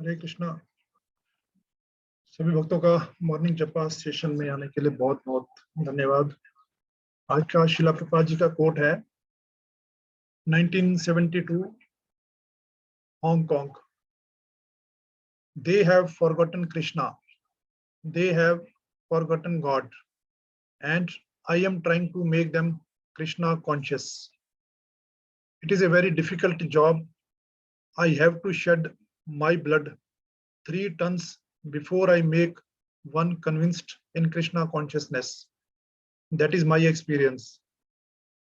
हरे कृष्णा। सभी भक्तों का मॉर्निंग जपा सेशन में आने के लिए बहुत बहुत धन्यवाद। आज का शिला प्रभुपाद जी का कोट है 1972 Hong Kong. They have forgotten Krishna, they have forgotten God, and I am trying to make them Krishna conscious. It is a very difficult job. I have to shed my blood 3 tons before I make one convinced in Krishna consciousness. That is my experience.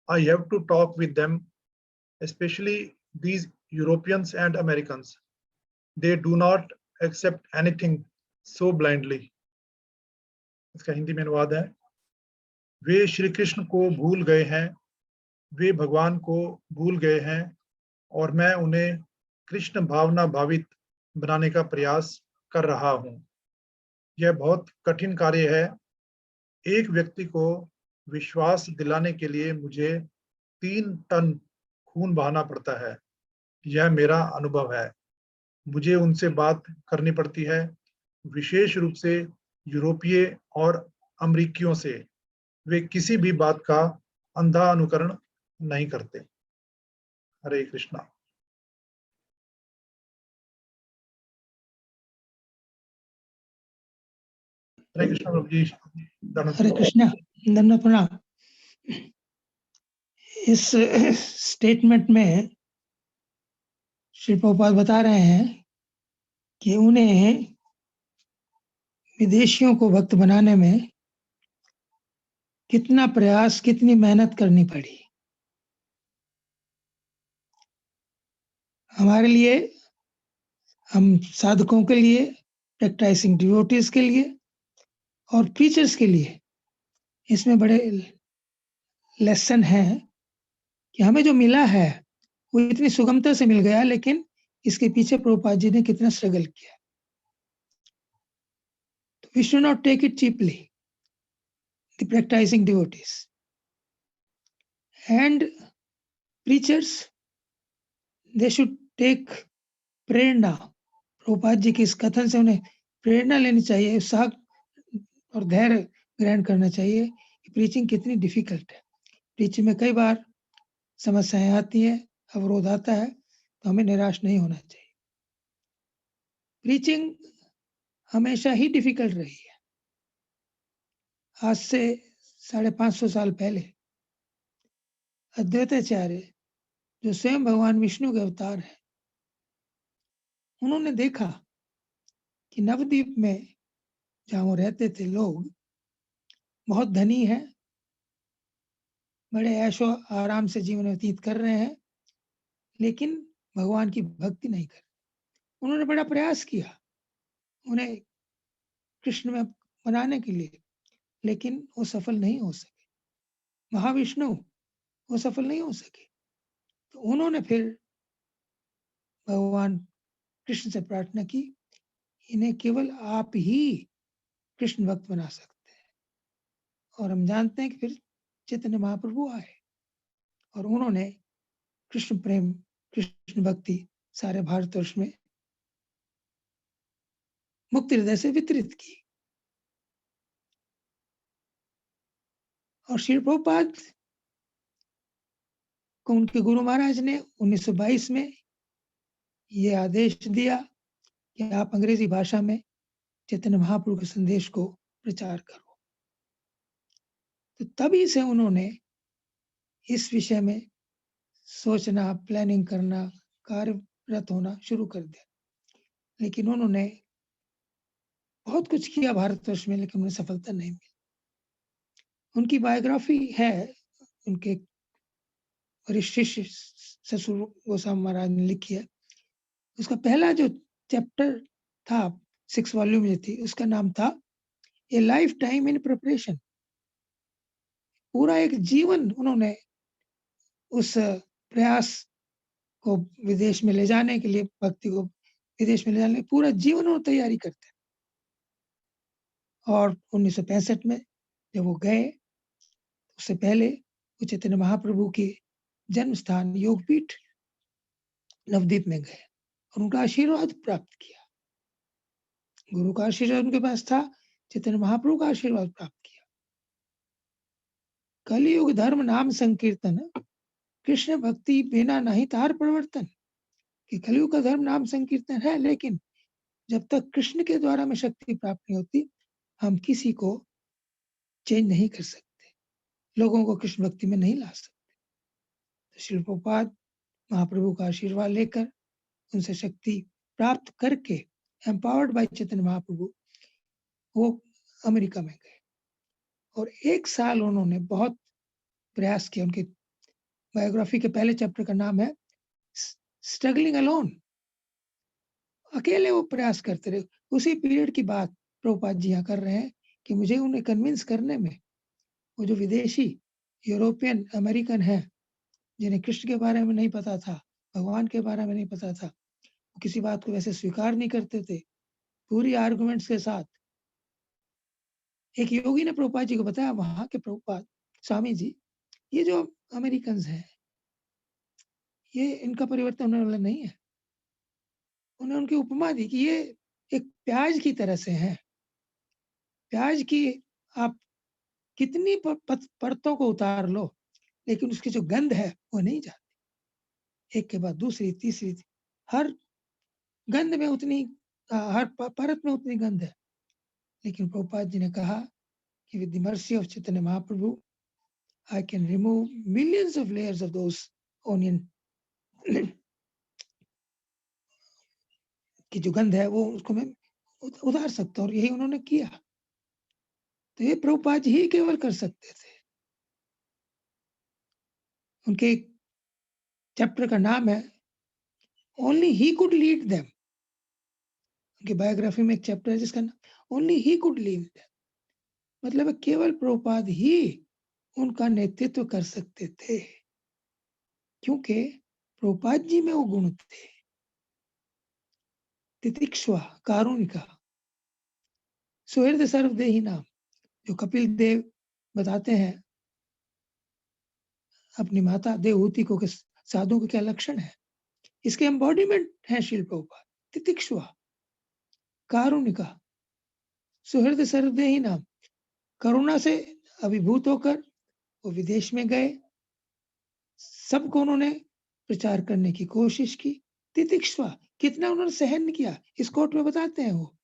I have to talk with them, especially these Europeans and Americans. They do not accept anything so blindly. इसका हिंदी में अनुवाद है, वे श्री कृष्ण को भूल गए हैं, वे भगवान को भूल गए हैं और मैं उन्हें कृष्ण भावना भावित बनाने का प्रयास कर रहा हूं। यह बहुत कठिन कार्य है। एक व्यक्ति को विश्वास दिलाने के लिए मुझे 3 टन खून बहाना पड़ता है। यह मेरा अनुभव है। मुझे उनसे बात करनी पड़ती है, विशेष रूप से यूरोपीय और अमेरिकियों से। वे किसी भी बात का अंधा अनुकरण नहीं करते। हरे कृष्णा। हरे कृष्णा प्रभु जी। हरे कृष्णा, दंडवत प्रणाम। इस स्टेटमेंट में श्री प्रभुपाद बता रहे हैं कि उन्हें विदेशियों को भक्त बनाने में कितना प्रयास, कितनी मेहनत करनी पड़ी। हमारे लिए, हम साधकों के लिए, प्रैक्टिसिंग डिवोटीज के लिए और प्रीचर्स के लिए इसमें बड़े लेसन हैं कि हमें जो मिला है वो इतनी सुगमता से मिल गया, लेकिन इसके पीछे प्रभुपाद जी ने कितना स्ट्रगल किया। तो we should not take it cheaply, the practicing devotees and preachers, they should take प्रेरणा। प्रभुपाद जी के इस कथन से उन्हें प्रेरणा लेनी चाहिए, उत्साह और धैर्य ग्रहण करना चाहिए कि प्रीचिंग कितनी डिफिकल्ट है। प्रीचिंग में कई बार समस्याएं आती हैं, अवरोध आता है, तो हमें निराश नहीं होना चाहिए। प्रीचिंग हमेशा ही डिफिकल्ट रही है। आज से 550 साल पहले अद्वैताचार्य, जो स्वयं भगवान विष्णु के अवतार हैं, उन्होंने देखा कि नवद्वीप में जहाँ वो रहते थे लोग बहुत धनी हैं, बड़े ऐशो आराम से जीवन व्यतीत कर रहे हैं, लेकिन भगवान की भक्ति नहीं कर रहे। उन्होंने बड़ा प्रयास किया उन्हें कृष्ण में बनाने के लिए, लेकिन वो सफल नहीं हो सके। महाविष्णु वो सफल नहीं हो सके। तो उन्होंने फिर भगवान कृष्ण से प्रार्थना की, इन्हें केवल आप ही कृष्ण भक्त बना सकते हैं। और हम जानते हैं कि फिर चैतन्य महाप्रभु आए और उन्होंने कृष्ण प्रेम, कृष्ण भक्ति सारे भारतवर्ष में मुक्त हृदय से वितरित की। और श्री प्रभुपाद को उनके गुरु महाराज ने 1922 में ये आदेश दिया कि आप अंग्रेजी भाषा में चैतन्य महाप्रभु के संदेश को प्रचार करो। तो तभी से उन्होंने इस विषय में सोचना, प्लानिंग करना, कार्यरत होना शुरू कर दिया। लेकिन उन्होंने बहुत कुछ किया भारतवर्ष में, लेकिन उन्हें सफलता नहीं मिली। उनकी बायोग्राफी है, उनके वरिष्ठ शिष्य ससुर गोस्वामी महाराज ने लिखी है। उसका पहला जो चैप्टर था, 6 वॉल्यूम में थी, उसका नाम था ए लाइफ टाइम इन प्रिपरेशन। पूरा एक जीवन उन्होंने उस प्रयास को विदेश में ले जाने के लिए, भक्ति को विदेश में ले जाने के लिए पूरा जीवन उन्होंने तैयारी करते। और 1965 में जब वो गए, उससे पहले वो चैतन्य महाप्रभु के जन्म स्थान योगपीठ नवद्वीप में गए और उनका आशीर्वाद प्राप्त किया। गुरु का आशीर्वाद उनके पास था, चैतन्य महाप्रभु का आशीर्वाद प्राप्त किया। कलियुग धर्म नाम संकीर्तन, कृष्ण भक्ति बिना नहीं तार परिवर्तन। कि कलियुग का धर्म नाम संकीर्तन है, लेकिन जब तक कृष्ण के द्वारा में शक्ति प्राप्त नहीं होती, हम किसी को चेंज नहीं कर सकते, लोगों को कृष्ण भक्ति में नहीं ला सकते। तो श्रील प्रभुपाद महाप्रभु का आशीर्वाद लेकर, उनसे शक्ति प्राप्त करके, एम्पावर्ड बाय चैतन्य महाप्रभु, वो अमेरिका में गए और 1 साल उन्होंने बहुत प्रयास किया। उनके बायोग्राफी के पहले चैप्टर का नाम है स्ट्रगलिंग अलोन। अकेले वो प्रयास करते रहे। उसी पीरियड की बात प्रभुपाद जी यहाँ कर रहे हैं कि मुझे उन्हें कन्विंस करने में, वो जो विदेशी यूरोपियन अमेरिकन हैं, जिन्हें कृष्ण के बारे में नहीं पता था, भगवान के बारे में नहीं पता था, वो किसी बात को वैसे स्वीकार नहीं करते थे, पूरी आर्गुमेंट्स के साथ। एक योगी ने प्रभुपाद जी को बताया, वहां के प्रभुपाद स्वामी जी, ये जो अमेरिकन हैं, ये इनका परिवर्तन होने वाला नहीं है। उन्होंने उनकी उपमा दी कि ये एक प्याज की तरह से हैं। प्याज की आप कितनी परतों को उतार लो, लेकिन उसकी जो गंध है वो नहीं जाती। एक के बाद दूसरी, तीसरी, हर गंध में उतनी, हर परत में उतनी गंध है। लेकिन प्रभुपाद जी ने कहा कि with the mercy of Chaitanya Mahaprabhu, I can remove millions of layers of those onion की जो गंध है, वो उसको मैं उतार सकता हूँ, और यही उन्होंने किया। तो ये प्रभुपाद जी ही केवल कर सकते थे। उनके चैप्टर का नाम है only he could lead them. उनकी बायोग्राफी में एक चैप्टर है जिसका नाम only he could lead them, मतलब केवल प्रभुपाद ही उनका नेतृत्व कर सकते थे, क्योंकि प्रभुपाद जी में वो गुण थे, तितिक्षुआ, कारुणिका, सुहृद सर्वदेही नाम, जो कपिल देव बताते हैं अपनी माता देवहूति को कि साधुओं के क्या लक्षण है, इसके एम्बॉडीमेंट है श्रील प्रभुपाद। तितिक्षुआ, कारुणिका, सुहृद सर्वदेही नाम, करुणा से अभिभूत होकर वो विदेश में गए, सबको उन्होंने प्रचार करने की कोशिश की। तितिक्षुआ, कितना उन्होंने सहन किया, इस कोर्ट में बताते हैं वो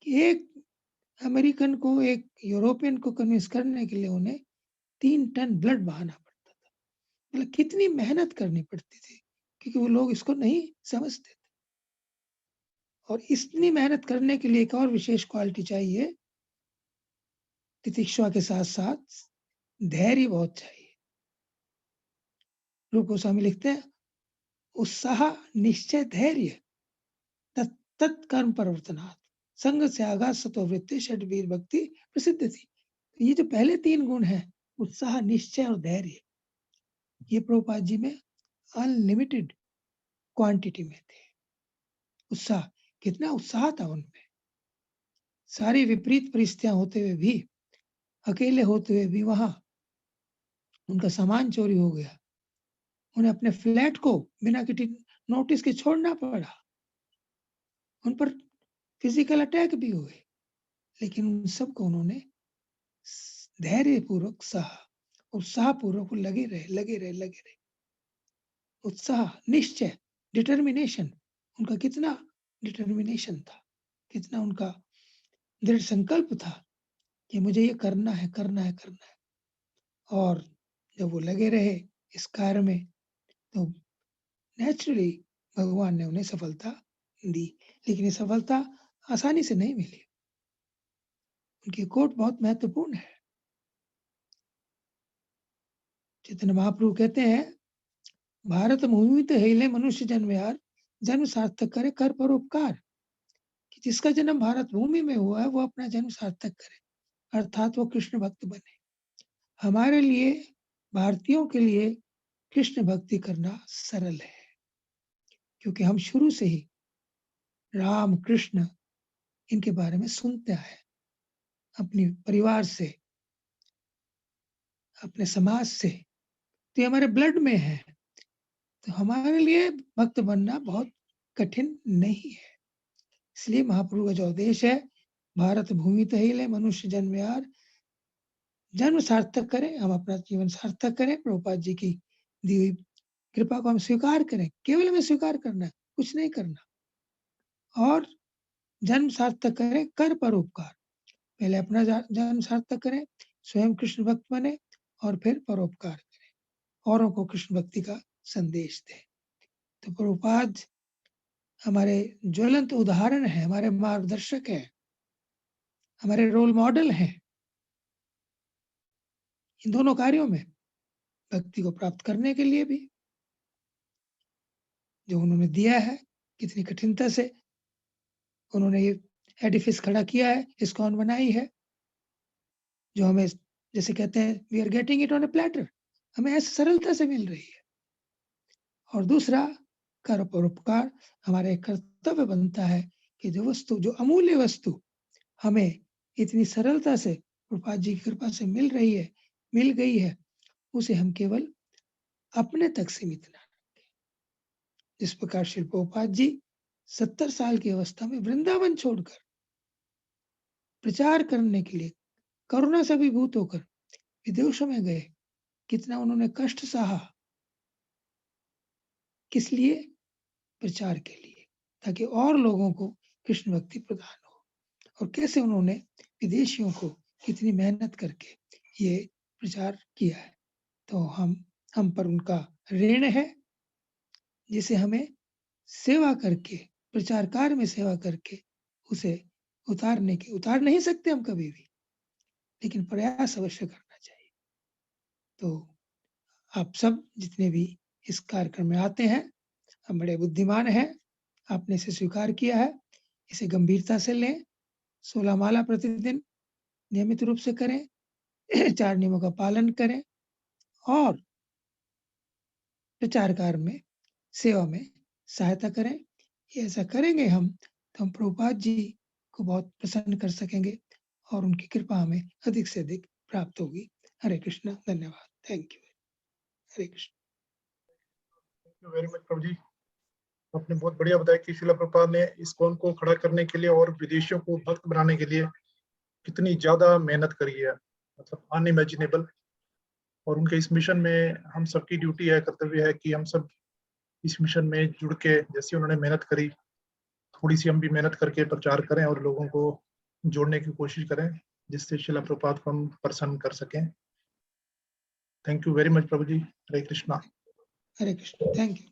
कि एक अमेरिकन को, एक यूरोपियन को कन्विंस करने के लिए उन्हें 3 टन ब्लड बहाना पड़ता था। मतलब कितनी मेहनत करनी पड़ती थी, क्योंकि वो लोग इसको नहीं समझते थे। और इतनी मेहनत करने के लिए एक और विशेष क्वालिटी चाहिए, तितिक्षुआ के साथ साथ धैर्य बहुत चाहिए। रूप गोस्वामी लिखते हैं, उत्साह, निश्चय, धैर्य, तत्कर्म परिवर्तनात्, संग से आगाज सतो वृत्ति षड्वीर भक्ति प्रसिद्ध थी। तो ये जो पहले 3 गुण हैं, उत्साह, निश्चय और धैर्य, ये प्रभुपाद जी में अनलिमिटेड क्वांटिटी में थे। उत्साह, कितना उत्साह था उनमें, सारी विपरीत परिस्थितियां होते हुए भी, अकेले होते हुए भी वहां उनका सामान चोरी हो गया, उन्हें अपने फ्लैट को बिना किसी नोटिस के छोड़ना पड़ा, उन पर फिजिकल अटैक भी हुए, लेकिन उन सबको उन्होंने धैर्यपूर्वक सहा, उत्साहपूर्वक लगे रहे। उत्साह, निश्चय, डिटर्मिनेशन, उनका कितना डिटर्मिनेशन था, कितना उनका दृढ़ संकल्प था कि मुझे ये करना है। और जब वो लगे रहे इस कार्य में, तो नेचुरली भगवान ने उन्हें सफलता दी। लेकिन ये सफलता आसानी से नहीं मिली। उनकी कोट बहुत महत्वपूर्ण है। चैतन्य महाप्रभु कहते हैं, भारत भूमि तो हिले मनुष्य जन्म यार, जन्म सार्थक करे कर परोपकार। कि जिसका जन्म भारत भूमि में हुआ है, वो अपना जन्म सार्थक करे, अर्थात वो कृष्ण भक्त बने। हमारे लिए, भारतीयों के लिए कृष्ण भक्ति करना सरल है, क्योंकि हम शुरू से ही राम, कृष्ण, इनके बारे में सुनते आए, अपने परिवार से, अपने समाज से, तो हमारे ब्लड में है। तो हमारे लिए भक्त बनना बहुत कठिन नहीं है। इसलिए महाप्रभु का जो आदेश है, भारत भूमि तहिले मनुष्य जन्म यार, जन्म सार्थक करें, हम अपना जीवन सार्थक करें, प्रभुपाद जी की दी हुई कृपा को हम स्वीकार करें, केवल हमें स्वीकार करना है, कुछ नहीं करना। और जन्म सार्थक करें, कर परोपकार। पहले अपना जन्म सार्थक करें, स्वयं कृष्ण भक्त बने, और फिर परोपकार करें, औरों को कृष्ण भक्ति का संदेश दें। तो प्रभुपाद हमारे ज्वलंत उदाहरण है, हमारे मार्गदर्शक है, हमारे रोल मॉडल हैं इन दोनों कार्यों में, भक्ति को प्राप्त करने के लिए भी। जो उन्होंने दिया है, कितनी कठिनता से उन्होंने ये एडिफिस खड़ा किया है, इस्कॉन बनाई है, जो हमें जैसे कहते हैं we are getting it on a platter, हमें ऐसे सरलता से मिल रही है। और दूसरा, कर परोपकार। हमारा एक कर्तव्य बनता है कि जो वस्तु, जो अमूल्य वस्तु हमें इतनी सरलता से प्रभुपाद जी की कृपा से मिल गई है, उसे हम केवल अपने तक सीमित न रखें। जिस प्रकार श्री प्रभुपाद जी 70 साल की अवस्था में वृंदावन छोड़कर प्रचार करने के लिए करुणा से अभिभूत होकर विदेशों में गए, कितना उन्होंने कष्ट सहा, किस लिए? प्रचार के लिए, ताकि और लोगों को कृष्ण भक्ति प्रदान हो। और कैसे उन्होंने विदेशियों को कितनी मेहनत करके ये प्रचार किया है। तो हम पर उनका ऋण है, जिसे हमें सेवा करके, प्रचार कार्य में सेवा करके उसे उतार नहीं सकते हम कभी भी, लेकिन प्रयास अवश्य करना चाहिए। तो आप सब जितने भी इस कार्यक्रम में आते हैं, हम बड़े बुद्धिमान हैं, आपने इसे स्वीकार किया है, इसे गंभीरता से लें, 16 माला प्रतिदिन नियमित रूप से करें, 4 नियमों का पालन करें, और प्रचार कार्य में, सेवा में सहायता करें। ये ऐसा करेंगे हम, तो हम प्रभुपाद जी को बहुत प्रसन्न कर सकेंगे, और उनकी कृपा हमें अधिक से अधिक प्राप्त होगी। हरे कृष्ण, धन्यवाद, thank you, Hare Krishna. Thank you very much प्रभु जी, आपने बहुत बढ़िया बताया कि श्रील प्रभुपाद ने इस्कॉन को खड़ा करने के लिए और विदेशियों को भक्त बनाने के लिए कितनी ज्यादा मेहनत करी है, मतलब अनइमेजिनेबल। और उनके इस मिशन में हम सबकी ड्यूटी है, कर्तव्य है कि हम सब इस मिशन में जुड़ के, जैसे उन्होंने मेहनत करी, थोड़ी सी हम भी मेहनत करके प्रचार करें और लोगों को जोड़ने की कोशिश करें, जिससे श्रील प्रभुपाद को हम प्रसन्न कर सकें। Thank you very much Prabhu ji. Hare Krishna. Hare Krishna, thank you.